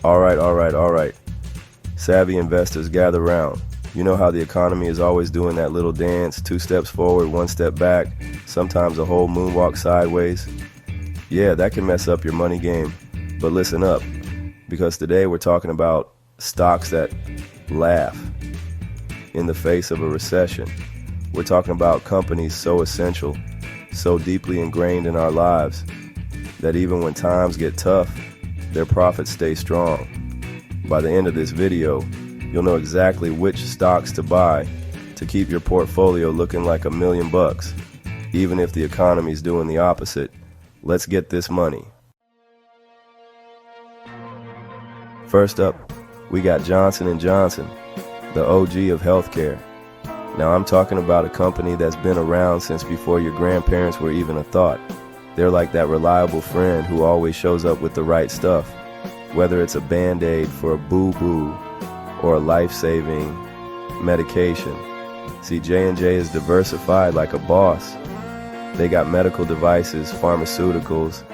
All right. Savvy investors, gather round. You know how the economy is always doing that little dance, 2 steps forward, 1 step back, sometimes a whole moonwalk sideways? Yeah, that can mess up your money game. But listen up, because today we're talking about stocks that laugh in the face of a recession. We're talking about companies so essential, so deeply ingrained in our lives, that even when times get tough, their profits stay strong. By the end of this video, you'll know exactly which stocks to buy to keep your portfolio looking like $1 million, even if the economy's doing the opposite. Let's get this money. First up, we got Johnson & Johnson, the OG of healthcare. Now I'm talking about a company that's been around since before your grandparents were even a thought. They're like that reliable friend who always shows up with the right stuff, whether it's a Band-Aid for a boo-boo or a life-saving medication. See, J&J is diversified like a boss. They got medical devices, pharmaceuticals,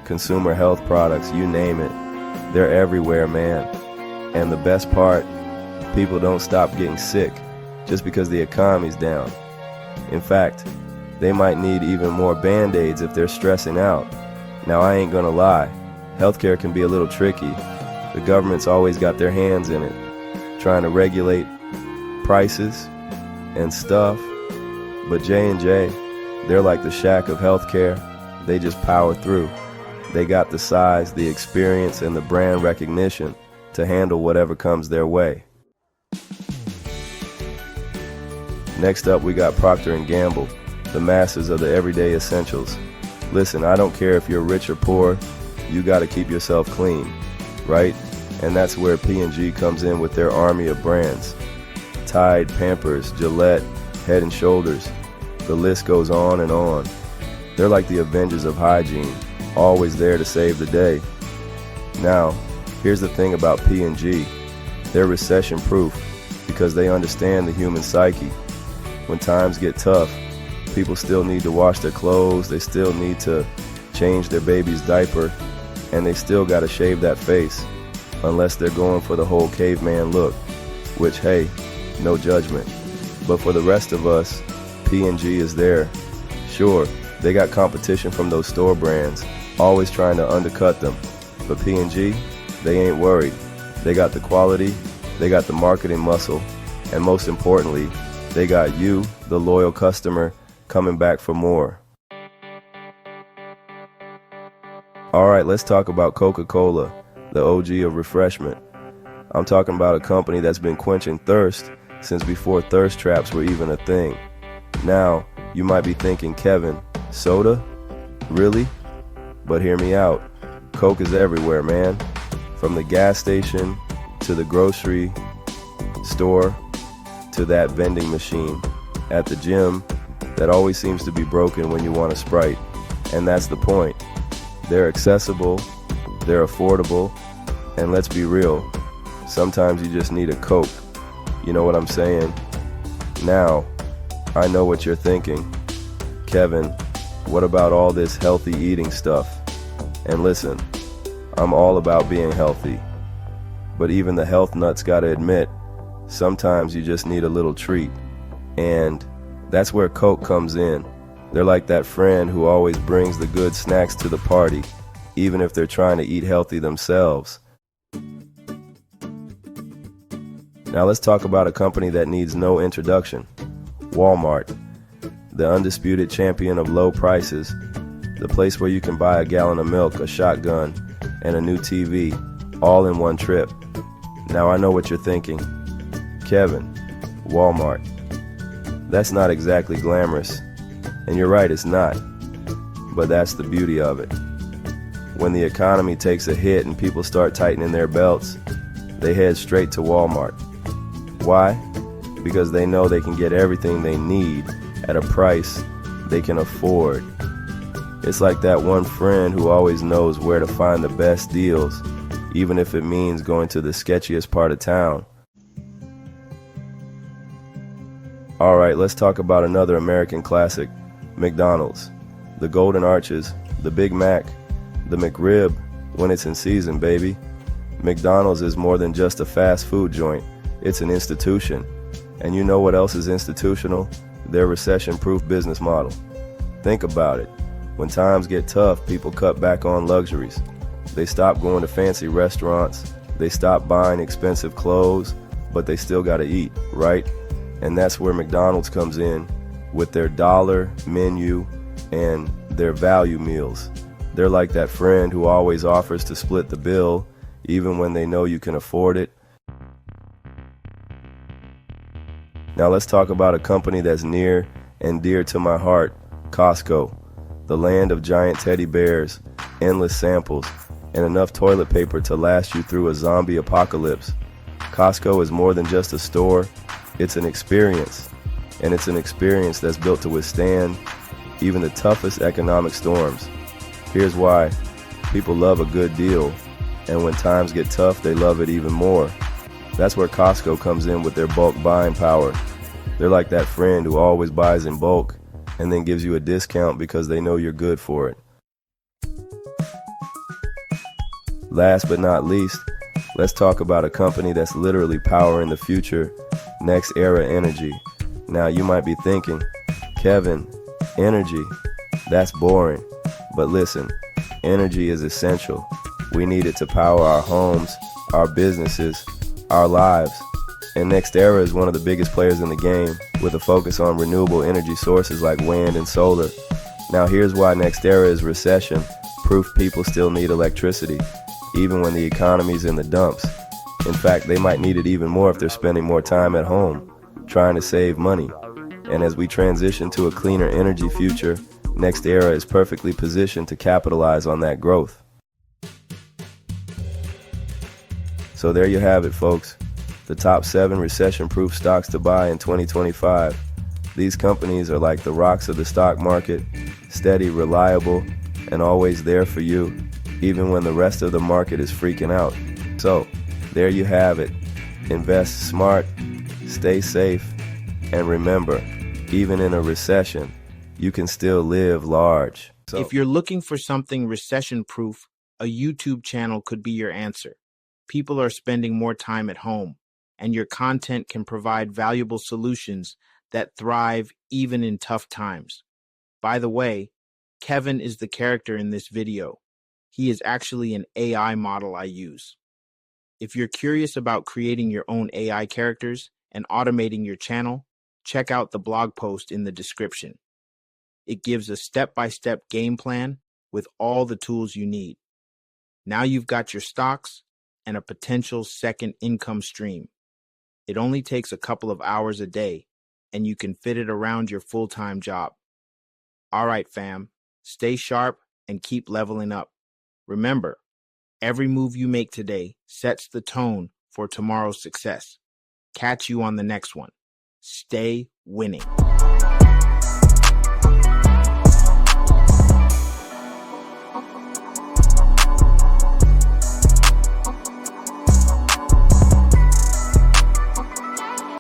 consumer health products, you name it. They're everywhere, man. And the best part, people don't stop getting sick just because the economy's down. In fact, they might need even more Band-Aids if they're stressing out. Now, I ain't gonna lie, healthcare can be a little tricky. The government's always got their hands in it, trying to regulate prices and stuff. But J&J, they're like the Shack of healthcare. They just power through. They got the size, the experience, and the brand recognition to handle whatever comes their way. Next up, we got Procter Gamble, the masters of the everyday essentials. Listen, I don't care if you're rich or poor, you gotta keep yourself clean, right? And that's where P&G comes in with their army of brands. Tide, Pampers, Gillette, Head & Shoulders. The list goes on and on. They're like the Avengers of hygiene, always there to save the day. Now, here's the thing about P&G. They're recession-proof because they understand the human psyche. When times get tough, people still need to wash their clothes, they still need to change their baby's diaper, and they still gotta shave that face, unless they're going for the whole caveman look, which, hey, no judgment. But for the rest of us, P&G is there. Sure, they got competition from those store brands, always trying to undercut them, but P&G, they ain't worried. They got the quality, they got the marketing muscle, and most importantly, they got you, the loyal customer, coming back for more. Alright, let's talk about Coca-Cola, the OG of refreshment. I'm talking about a company that's been quenching thirst since before thirst traps were even a thing. Now, you might be thinking, Kevin, soda? Really? But hear me out. Coke is everywhere, man. From the gas station to the grocery store to that vending machine at the gym that always seems to be broken when you want a Sprite. And that's the point. They're accessible, they're affordable, and let's be real, sometimes you just need a Coke. You know what I'm saying? Now, I know what you're thinking. Kevin, what about all this healthy eating stuff? And listen, I'm all about being healthy. But even the health nuts gotta admit, sometimes you just need a little treat. And that's where Coke comes in. They're like that friend who always brings the good snacks to the party, even if they're trying to eat healthy themselves. Now let's talk about a company that needs no introduction. Walmart, the undisputed champion of low prices, the place where you can buy a gallon of milk, a shotgun, and a new TV, all in one trip. Now I know what you're thinking. Kevin, Walmart. That's not exactly glamorous. And you're right, it's not. But that's the beauty of it. When the economy takes a hit and people start tightening their belts, they head straight to Walmart. Why? Because they know they can get everything they need at a price they can afford. It's like that one friend who always knows where to find the best deals, even if it means going to the sketchiest part of town. Alright, let's talk about another American classic, McDonald's. The Golden Arches, the Big Mac, the McRib when it's in season, baby. McDonald's is more than just a fast food joint. It's an institution. And you know what else is institutional? Their recession-proof business model. Think about it. When times get tough, people cut back on luxuries. They stop going to fancy restaurants. They stop buying expensive clothes, but they still gotta eat, right? And that's where McDonald's comes in with their dollar menu and their value meals. They're like that friend who always offers to split the bill, even when they know you can afford it. Now let's talk about a company that's near and dear to my heart, Costco, the land of giant teddy bears, endless samples, and enough toilet paper to last you through a zombie apocalypse. Costco is more than just a store, it's an experience, and it's an experience that's built to withstand even the toughest economic storms. Here's why. People love a good deal, and when times get tough, they love it even more. That's where Costco comes in with their bulk buying power. They're like that friend who always buys in bulk and then gives you a discount because they know you're good for it. Last but not least, let's talk about a company that's literally powering the future, Next Era Energy. Now you might be thinking, Kevin, energy, that's boring. But listen, energy is essential. We need it to power our homes, our businesses, our lives. And Next Era is one of the biggest players in the game, with a focus on renewable energy sources like wind and solar. Now here's why Next Era is recession-proof. People still need electricity, even when the economy's in the dumps. In fact, they might need it even more if they're spending more time at home, trying to save money. And as we transition to a cleaner energy future, Next Era is perfectly positioned to capitalize on that growth. So there you have it, folks. The top 7 recession-proof stocks to buy in 2025. These companies are like the rocks of the stock market, steady, reliable, and always there for you, even when the rest of the market is freaking out. So, there you have it. Invest smart, stay safe, and remember, even in a recession, you can still live large. So, if you're looking for something recession-proof, a YouTube channel could be your answer. People are spending more time at home, and your content can provide valuable solutions that thrive even in tough times. By the way, Kevin is the character in this video. He is actually an AI model I use. If you're curious about creating your own AI characters and automating your channel, check out the blog post in the description. It gives a step-by-step game plan with all the tools you need. Now you've got your stocks and a potential second income stream. It only takes a couple of hours a day, and you can fit it around your full-time job. All right, fam, stay sharp and keep leveling up. Remember, every move you make today sets the tone for tomorrow's success. Catch you on the next one. Stay winning.